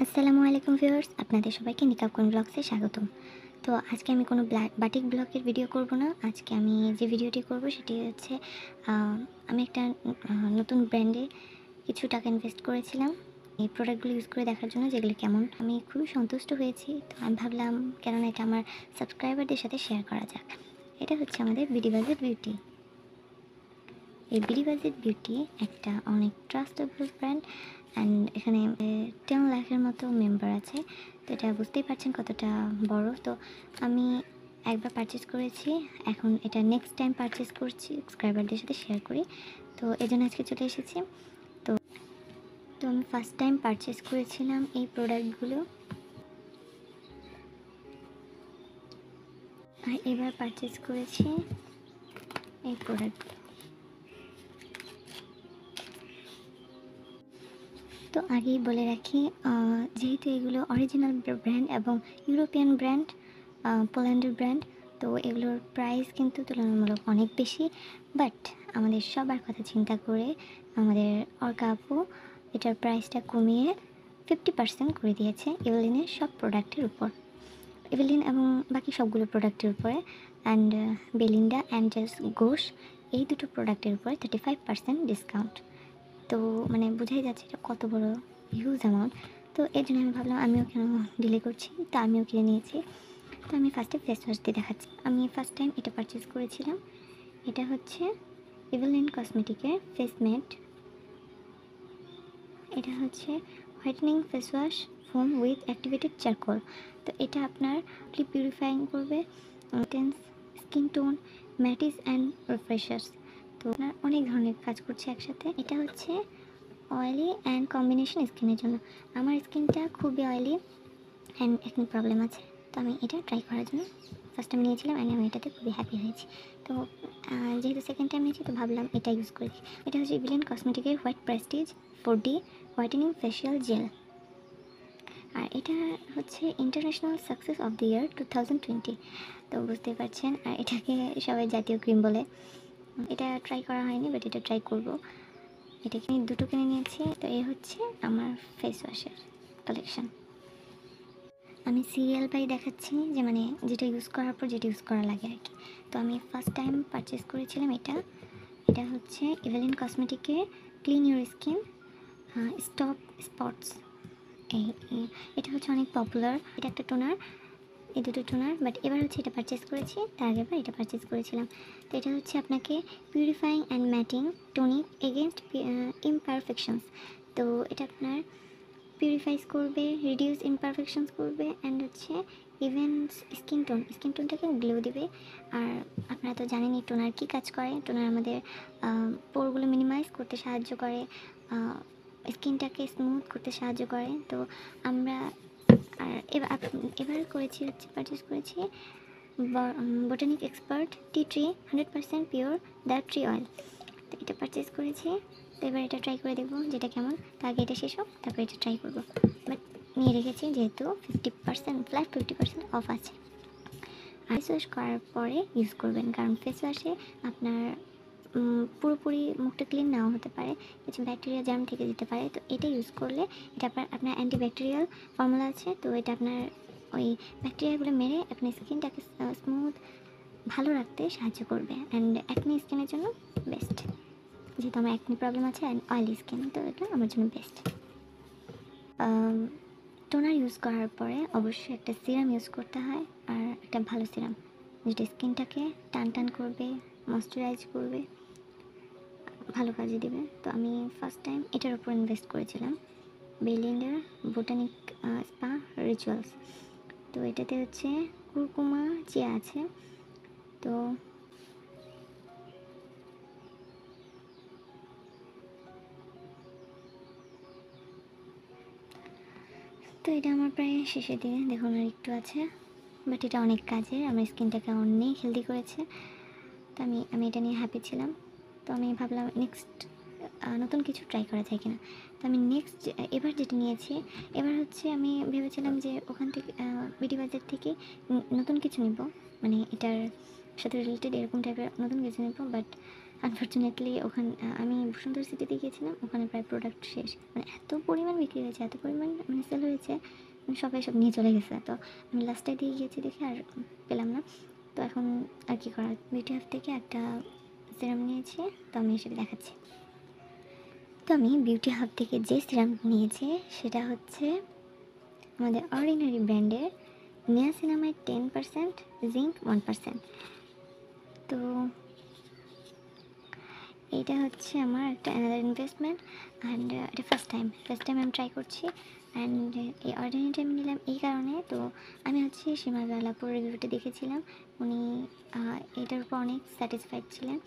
আসসালামু আলাইকুম ভিউয়ার্স, আপনাদের সবাইকে নিকাব কোন ব্লগসে স্বাগতম। তো আজকে আমি কোনো বাটিক ব্লগের ভিডিও করব না। আজকে আমি যে ভিডিওটি করব সেটি হচ্ছে আ আমি একটা নতুন ব্র্যান্ডে কিছু টাকা ইনভেস্ট করেছিলাম এই প্রোডাক্টগুলো ইউজ করে দেখার জন্য, যেগুলো কেমন। আমি খুবই সন্তুষ্ট হয়েছি। তো আমি ভাবলাম কেননা এটা আমার সাবস্ক্রাইবারদের সাথে শেয়ার করা যাক। এটা হচ্ছে আমাদের বিডি বাজেট বিউটি। এই বিডি বাজেট বিউটি একটা অনেক ট্রাস্টেবল ব্র্যান্ড অ্যান্ড এখানে 10 লাখের মতো মেম্বার আছে। তো এটা বুঝতেই পারছেন কতটা বড়। তো আমি একবার পারচেস করেছি, এখন এটা নেক্সট টাইম পারচেস করছি সাবস্ক্রাইবারদের সাথে শেয়ার করি। তো এজন্য আজকে চলে এসেছি। তো তো আমি ফার্স্ট টাইম পারচেস করেছিলাম এই প্রোডাক্টগুলো, আর এবার পারচেস করেছি এই প্রোডাক্টগুলো। তো আগেই বলে রাখি, যেহেতু এগুলো অরিজিনাল ব্র্যান্ড এবং ইউরোপিয়ান ব্র্যান্ড, পোল্যান্ডের ব্র্যান্ড, তো এগুলোর প্রাইস কিন্তু তুলনামূলক অনেক বেশি। বাট আমাদের সবার কথা চিন্তা করে আমাদের অর্কা আপু এটার প্রাইসটা কমিয়ে 50% করে দিয়েছে এভেলিনের সব প্রোডাক্টের উপর। এভেলিন এবং বাকি সবগুলো প্রোডাক্টের উপরে, অ্যান্ড বেলিন্ডা অ্যাঞ্জেলস ঘোষ এই দুটো প্রোডাক্টের উপরে 35% ডিসকাউন্ট। তো মানে বোঝাই যাচ্ছে এটা কত বড় হিউজ অ্যামাউন্ট। তো এর জন্য আমি ভাবলাম আমিও কেন ডিলে করছি, তো আমিও কিনে নিয়েছি। তো আমি ফার্স্টে ফেস ওয়াশ দিয়ে দেখাচ্ছি। আমি ফার্স্ট টাইম এটা পারচেস করেছিলাম। এটা হচ্ছে এভেলিন কসমেটিকের ফেস মেট। এটা হচ্ছে whitening face wash foam with activated charcoal. তো এটা আপনার পিউরিফাইং করবে, tense skin tone, Mattis and refreshers. তো আপনার অনেক ধরনের কাজ করছে একসাথে। এটা হচ্ছে অয়েলি অ্যান্ড কম্বিনেশন স্কিনের জন্য। আমার স্কিনটা খুবই অয়েলি অ্যান্ড একনি প্রবলেম আছে। তো আমি এটা ট্রাই করার জন্য ফার্স্ট টাইম নিয়েছিলাম অ্যান্ড আমি এটাতে খুবই হ্যাপি হয়েছি। তো যেহেতু সেকেন্ড টাইম নিয়েছি তো ভাবলাম এটা ইউজ করি। এটা হচ্ছে এভিলিন কসমেটিকের white prestige 4D whitening facial gel. আর এটা হচ্ছে international success of the year 2020। তো বুঝতেই পারছেন, আর এটাকে সবাই জাতীয় ক্রিম বলে। এটা ট্রাই করা হয়নি, বাট এটা ট্রাই করব। এটা কিনে দুটো কিনে নিয়েছি। তো এই হচ্ছে আমার ফেস ওয়াশের কালেকশন। আমি সিরিয়াল বাই দেখাচ্ছি, যে মানে যেটা ইউজ করার পর যেটা ইউজ করা লাগে আর কি। তো আমি ফার্স্ট টাইম পারচেস করেছিলাম এটা। এটা হচ্ছে এভেলিন কসমেটিকের clean your skin stop spots. এই এটা হচ্ছে অনেক পপুলার। এটা একটা টোনার, এই দুটো টোনার। বাট এবার হচ্ছে এটা পারচেস করেছি, তার আগেবার এটা পারচেস করেছিলাম। তো এটা হচ্ছে আপনাকে purifying and matting tonic against ইমপারফেকশনস। তো এটা আপনার পিউরিফাইজ করবে, রিডিউস ইমপারফেকশনস করবে, অ্যান্ড হচ্ছে ইভেন স্কিন টোনটাকে গ্লো দিবে। আর আপনারা তো জানেনই টোনার কী কাজ করে। টোনার আমাদের পোরগুলো মিনিমাইজ করতে সাহায্য করে, স্কিনটাকে স্মুথ করতে সাহায্য করে। তো আমরা আর এবার করেছি হচ্ছে পারচেস করেছি botanic expert tea tree 100% pure the tree oil. তো এটা পারচেস করেছি। তো এবার এটা ট্রাই করে দেখবো যেটা কেমন। তো আগে এটা শেষ হোক, তারপর এটা ট্রাই করবো। বাট নিয়ে রেখেছি যেহেতু 50% ফ্ল্যাট 50% অফ আছে। ফেস ওয়াশ করার পরে ইউজ করবেন, কারণ ফেস ওয়াশে আপনার পুরোপুরি মুখটা ক্লিন নাও হতে পারে, কিছু ব্যাকটেরিয়া জার্ম থেকে যেতে পারে। তো এটা ইউজ করলে এটা আপনার অ্যান্টিব্যাকটেরিয়াল ফর্মুলা আছে। তো এটা আপনার ওই ব্যাকটেরিয়াগুলো মেরে আপনার স্কিনটাকে স্মুথ ভালো রাখতে সাহায্য করবে, অ্যান্ড অ্যাকনি স্কিনের জন্য বেস্ট। যেহেতু আমার অ্যাকনি প্রবলেম আছে অ্যান্ড অয়েলি স্কিন, তো এটা আমার জন্য বেস্ট। টোনার ইউজ করার পরে অবশ্যই একটা সিরাম ইউজ করতে হয়, আর একটা ভালো সিরাম যেটা স্কিনটাকে টান টান করবে, ময়শ্চারাইজ করবে, ভালো কাজে দেবে। তো আমি ফার্স্ট টাইম এটার উপর ইনভেস্ট করেছিলাম, বেলিন্ডার বোটানিক স্পা রিচুয়ালস। তো এটাতে হচ্ছে কুরকুমা চিয়া আছে। তো তো এটা আমার প্রায় শেষের দিকে, দেখুন আর একটু আছে। বাট এটা অনেক কাজের, আমার স্কিনটাকে অনেক হেলদি করেছে। তো আমি এটা নিয়ে হ্যাপি ছিলাম। তো আমি ভাবলাম নেক্সট নতুন কিছু ট্রাই করা যায় কিনা। তো আমি নেক্সট এবার যেটা নিয়েছি, এবার হচ্ছে আমি ভেবেছিলাম যে ওখান থেকে বিডি বাজার থেকে নতুন কিছু নেব, মানে এটার সাথে রিলেটেড এরকম টাইপের নতুন কিছু নেব। বাট আনফর্চুনেটলি ওখানে আমি বসুন্ধরা সিটিতে গিয়েছিলাম, ওখানে প্রায় প্রোডাক্ট শেষ, মানে এত পরিমাণ বিক্রি হয়েছে, এত পরিমাণ মানে সেল হয়েছে, মানে সবাই সব নিয়ে চলে গেছে। তো আমি লাস্টে দিয়ে গিয়েছি দেখে আর পেলাম না। তো এখন আর কি করা, বিউটি হাব থেকে একটা সিরাম নিয়েছি, তো আমি সেটা দেখাচ্ছি। তো আমি বিউটি হাব থেকে যে সিরাম নিয়েছি সেটা হচ্ছে আমাদের অর্ডিনারি ব্র্যান্ডের নিয়াসিনামাইড 10%, জিঙ্ক 1%। তো এটা হচ্ছে আমার একটা অ্যানাদার ইনভেস্টমেন্ট, অ্যান্ড এটা ফার্স্ট টাইম আমি ট্রাই করছি। অ্যান্ড এই অর্ডিনারিটা আমি নিলাম এই কারণে, তো আমি হচ্ছে সীমা জালাপুর রিভিউটা দেখেছিলাম, উনি এটার উপর অনেক স্যাটিসফাইড ছিলেন,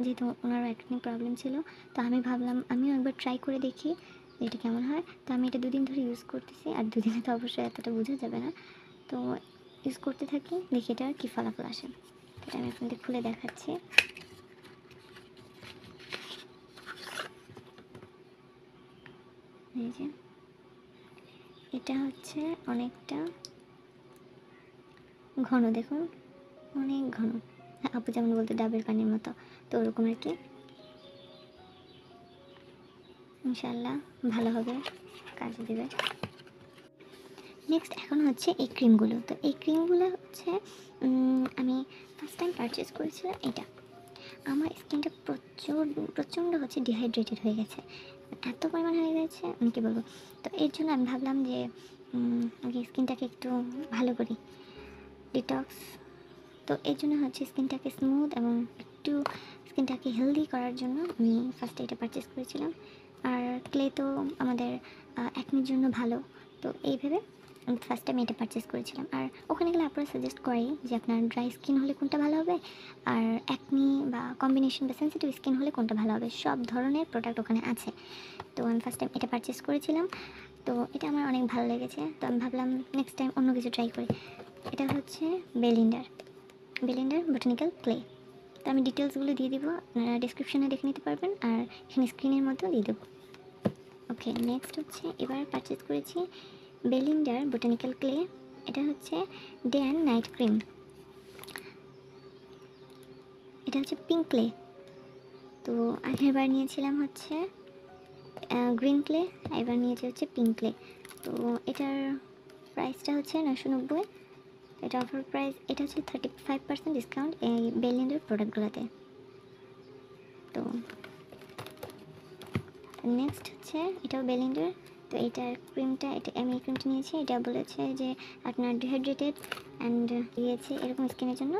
যেহেতু ওনারও একনি প্রবলেম ছিল। তো আমি ভাবলাম আমিও একবার ট্রাই করে দেখি যে এটা কেমন হয়। তো আমি এটা 2 দিন ধরে ইউজ করতেছি, আর 2 দিনে তো অবশ্যই এতটা বোঝা যাবে না। তো ইউজ করতে থাকি, দেখি এটা কী ফলাফল আসে। এটা আমি আপনাদের খুলে দেখাচ্ছি। এই যে এটা হচ্ছে অনেকটা ঘন, দেখুন অনেক ঘন, আপু যেমন বলতে ডাবের পানির মতো, তো ওরকম আর কি। ইনশাল্লাহ ভালো হবে, কাজে দেবে। নেক্সট এখন হচ্ছে এই ক্রিমগুলো। তো এই ক্রিমগুলো হচ্ছে আমি ফার্স্ট টাইম পারচেস করেছিলাম এটা। আমার স্কিনটা প্রচণ্ড হচ্ছে ডিহাইড্রেটেড হয়ে গেছে, এত পরিমাণ হয়ে গেছে আমি কী বলবো। তো এর জন্য আমি ভাবলাম যে আগে স্কিনটাকে একটু ভালো করি, ডিটক্স। তো এর জন্য হচ্ছে স্কিনটাকে স্মুথ এবং একটু স্কিনটাকে হেলদি করার জন্য আমি ফার্স্টে এটা পারচেস করেছিলাম। আর ক্লে তো আমাদের একনির জন্য ভালো, তো এই ভেবে ফার্স্ট আমি এটা পারচেস করেছিলাম। আর ওখানে গেলে আপনারা সাজেস্ট করে যে আপনার ড্রাই স্কিন হলে কোনটা ভালো হবে, আর একনি বা কম্বিনেশন বা সেন্সিটিভ স্কিন হলে কোনটা ভালো হবে, সব ধরনের প্রোডাক্ট ওখানে আছে। তো আমি ফার্স্ট টাইম এটা পারচেস করেছিলাম, তো এটা আমার অনেক ভালো লেগেছে। তো আমি ভাবলাম নেক্সট টাইম অন্য কিছু ট্রাই করি। এটা হচ্ছে বেলিন্ডার বোটানিক্যাল ক্লে। তো আমি ডিটেলসগুলো দিয়ে দিব, আপনারা ডিসক্রিপশনে দেখে নিতে পারবেন, আর এখানে স্ক্রিনের মধ্যেও দিয়ে দেবো। ওকে, নেক্সট হচ্ছে এবার পারচেস করেছি বেলিন্ডার বোটানিক্যাল ক্লে। এটা হচ্ছে ডে অ্যান্ড নাইট ক্রিম। এটা হচ্ছে পিঙ্ক ক্লে। তো আগেরবার নিয়েছিলাম হচ্ছে গ্রিন ক্লে, এবার নিয়েছি হচ্ছে পিঙ্ক ক্লে। তো এটার প্রাইসটা হচ্ছে 990। এটা অফার প্রাইস, এটা হচ্ছে 35% ডিসকাউন্ট এই বেলিন্ডার প্রোডাক্টগুলোতে। তো নেক্সট হচ্ছে এটাও বেলিন্ডার। তো এটার ক্রিমটা, এটা আমি এই ক্রিমটা নিয়েছি, এটা বলেছে যে আপনার ডিহাইড্রেটেড অ্যান্ড দিয়েছে এরকম স্কিনের জন্য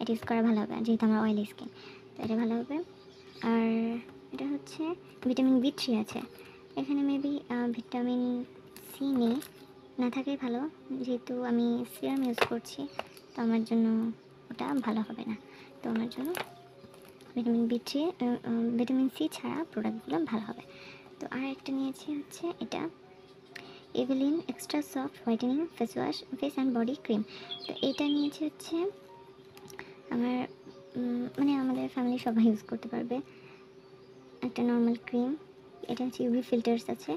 এটা ইউজ করা ভালো হবে, যেহেতু আমার অয়েলি স্কিন, তো এটা ভালো হবে। আর এটা হচ্ছে ভিটামিন B3 আছে এখানে, মেবি ভিটামিন সি নেই, না থাকাই ভালো, যেহেতু আমি সিরাম ইউজ করছি, তো আমার জন্য ওটা ভালো হবে না। তো আমার জন্য ভিটামিন সি ছাড়া প্রোডাক্টগুলো ভালো হবে। তো আর একটা নিয়েছি হচ্ছে এটা Eveline extra soft whitening face wash, face and body cream. তো এটা নিয়েছি হচ্ছে আমার মানে আমাদের ফ্যামিলি সবাই ইউজ করতে পারবে, একটা নর্মাল ক্রিম। এটা হচ্ছে ইউভি ফিল্টার্স আছে।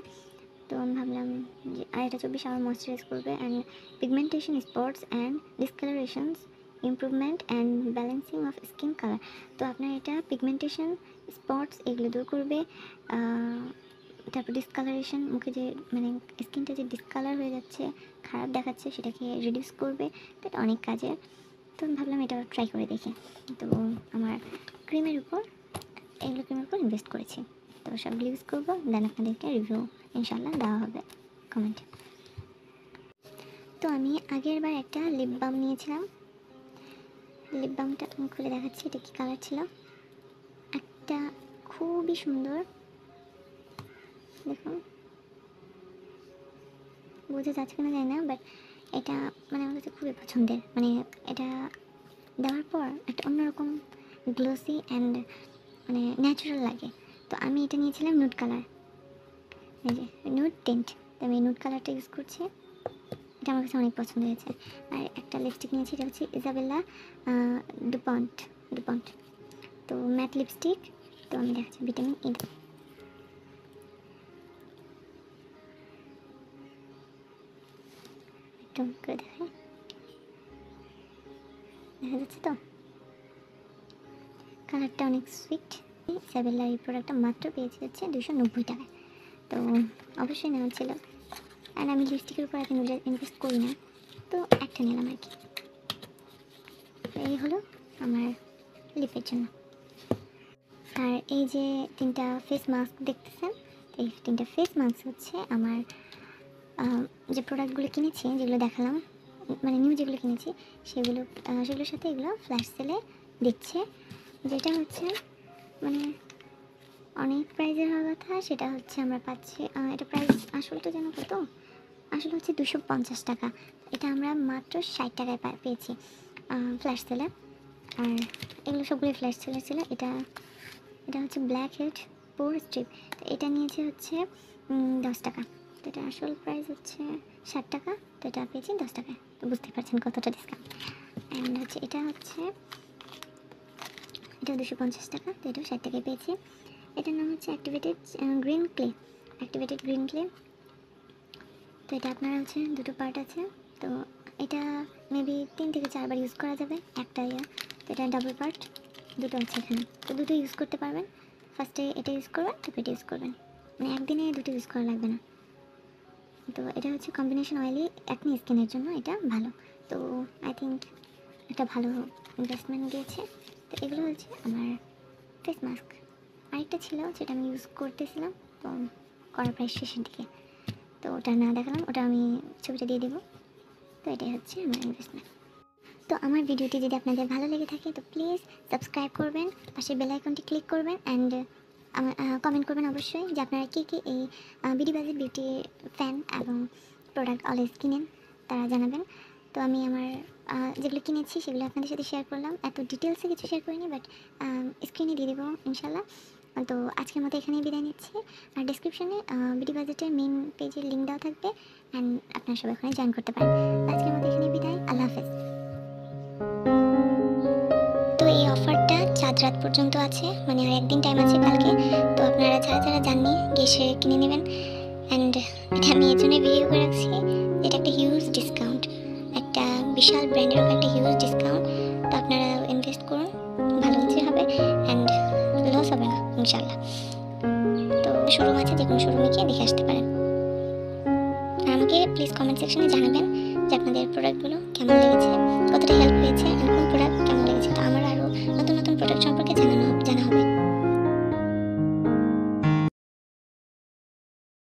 তো আমি ভাবলাম যে, আর এটা 24 আওয়ার ময়শ্চারাইজ করবে and pigmentation spots and discolourations improvement and balancing of skin colour. তো আপনার এটা পিগমেন্টেশন স্পটস এগুলো দূর করবে, তারপর ডিসকালারেশন, মুখে যে মানে স্কিনটা যে ডিসকালার হয়ে যাচ্ছে, খারাপ দেখাচ্ছে, সেটাকে রিডিউস করবে। তো এটা অনেক কাজের। তো আমি ভাবলাম এটা ট্রাই করে দেখি। তো আমার ক্রিমের উপর, এগুলো ক্রিমের উপর ইনভেস্ট করেছি। তো সবগুলো ইউজ করবো, দেন আপনাদেরকে রিভিউ ইনশাল্লাহ দেওয়া হবে কমেন্টে। তো আমি আগের বার একটা লিপ বাম নিয়েছিলাম, লিপ বামটা আমি খুলে দেখাচ্ছি এটা কী কালার ছিল। একটা খুবই সুন্দর, দেখুন বোঝা যাচ্ছে কিনা জানি না, বাট এটা মানে আমার কাছে খুবই পছন্দের। মানে এটা দেওয়ার পর একটা অন্যরকম গ্লোসি অ্যান্ড মানে ন্যাচারাল লাগে। তো আমি এটা নিয়েছিলাম নুড কালার, এই যে নুড টেন্ট। তো আমি নুড কালারটা ইউজ করছি, এটা আমার কাছে অনেক পছন্দ হয়েছে। আর একটা লিপস্টিক নিয়েছি, এটা হচ্ছে ইজাবেলা ডুপন্ট। তো ম্যাট লিপস্টিক। তো আমি দেখাচ্ছি ভিটামিন E, একটু করে দেখাই, দেখা যাচ্ছে তো, কালারটা অনেক সুইট ইসাবেল্লার এই প্রোডাক্টটা মাত্র পেয়েছি হচ্ছে 290 টাকায়। তো অবশ্যই নেওয়া ছিল। অ্যান্ড আমি লিপস্টিকের উপর এখন ইনভেস্ট করি না, তো একটা নিলাম আর কি। এই হলো আমার লিপের জন্য। আর এই যে 3টা ফেস মাস্ক দেখতেছেন, এই 3টা ফেস মাস্ক হচ্ছে আমার যে প্রোডাক্টগুলো কিনেছি, যেগুলো দেখালাম, মানে নিউ যেগুলো কিনেছি সেগুলোর সাথে এগুলো ফ্ল্যাশ সেলে দিচ্ছে। যেটা হচ্ছে মানে অনেক প্রাইজের হওয়ার কথা, সেটা হচ্ছে আমরা পাচ্ছি, এটা প্রাইস আসলটা যেন কত, আসলে হচ্ছে 250 টাকা। এটা আমরা মাত্র 60 টাকায় পেয়েছি ফ্ল্যাশ সেলে। আর এগুলো সবগুলোই ফ্ল্যাশ সেলে ছিল। এটা হচ্ছে ব্ল্যাক হেড পোর স্ট্রিপ, তো এটা নিয়েছে হচ্ছে 10 টাকা। তো এটা আসল প্রাইস হচ্ছে 60 টাকা, তো এটা পেয়েছি 10 টাকায়। তো বুঝতে পারছেন কতটা ডিসকাউন্ট। অ্যান্ড হচ্ছে এটা 250 টাকা, তো এটাও 60 টাকায় পেয়েছি। এটার নাম হচ্ছে অ্যাক্টিভেটেড গ্রিন ক্লে। তো এটা আপনার হচ্ছে দুটো পার্ট আছে। তো এটা মেবি 3 থেকে 4 বার ইউজ করা যাবে একটা তো এটা ডাবল পার্ট, দুটো আছে এখানে, তো দুটো ইউজ করতে পারবেন। ফার্স্টে এটা ইউজ করবেন, তারপর এটা ইউজ করবেন, মানে একদিনে দুটো ইউজ করা লাগবে না। তো এটা হচ্ছে কম্বিনেশন অয়েলি অ্যাকনি স্কিনের জন্য এটা ভালো। তো আই থিঙ্ক একটা ভালো ইনভেস্টমেন্ট দিয়েছে। তো এগুলো হচ্ছে আমার ফেস মাস্ক। আরেকটা ছিল যেটা আমি ইউজ করতেছিলাম, তো করার প্রায় শেষের দিকে, তো ওটা না দেখালাম, ওটা আমি ছবিটা দিয়ে দেবো। তো এটাই হচ্ছে আমার ইনভেস্টমেন্ট। তো আমার ভিডিওটি যদি আপনাদের ভালো লেগে থাকে তো প্লিজ সাবস্ক্রাইব করবেন, পাশে বেল আইকনটি ক্লিক করবেন, অ্যান্ড কমেন্ট করবেন অবশ্যই যে আপনারা কী কী এই বিডি বাজেট বিউটি ফ্যান এবং প্রোডাক্ট অলওয়েজ কিনেন, তারা জানাবেন। তো আমি আমার যেগুলো কিনেছি সেগুলো আপনাদের সাথে শেয়ার করলাম, এত ডিটেলসে কিছু শেয়ার করিনি, বাট স্ক্রিনে দিয়ে দেবো ইনশাল্লাহ। তো আজকের মতো এখানেই বিদায় নিচ্ছি। আর ডিসক্রিপশনে বিডি বাজেটের মেন পেজের লিঙ্ক দেওয়া থাকবে, অ্যান্ড আপনারা সবাই ওখানে জয়েন করতে পারেন। আজকের মতো এখানেই বিদায়, আল্লাহ হাফেজ। তো এই অফারটা চাঁদ রাত পর্যন্ত আছে, মানে আর একদিন টাইম আছে কালকে। তো আপনারা যারা জাননি গিয়ে সে কিনে নেবেন। অ্যান্ড এটা আমি এর জন্যই ভিডিও করে রাখছি, এটা একটা হিউজ ডিসকাউন্ট, একটা বিশাল ব্র্যান্ডের উপর একটা হিউজ ডিসকাউন্ট। তো আপনারা ইনভেস্ট করুন, ভালো কিছু হবে অ্যান্ড লস হবে না ইনশাল্লাহ। তো শোরুম আছে, যে কোনো শোরুমে গিয়ে দেখে আসতে পারেন। আর আমাকে প্লিজ কমেন্ট সেকশনে জানাবেন যে আপনাদের প্রোডাক্টগুলো কেমন লেগেছে, কতটা হেল্প হয়েছে, আর কোন প্রোডাক্ট কেমন লেগেছে। তো আমার আরও নতুন নতুন প্রোডাক্ট সম্পর্কে জানানো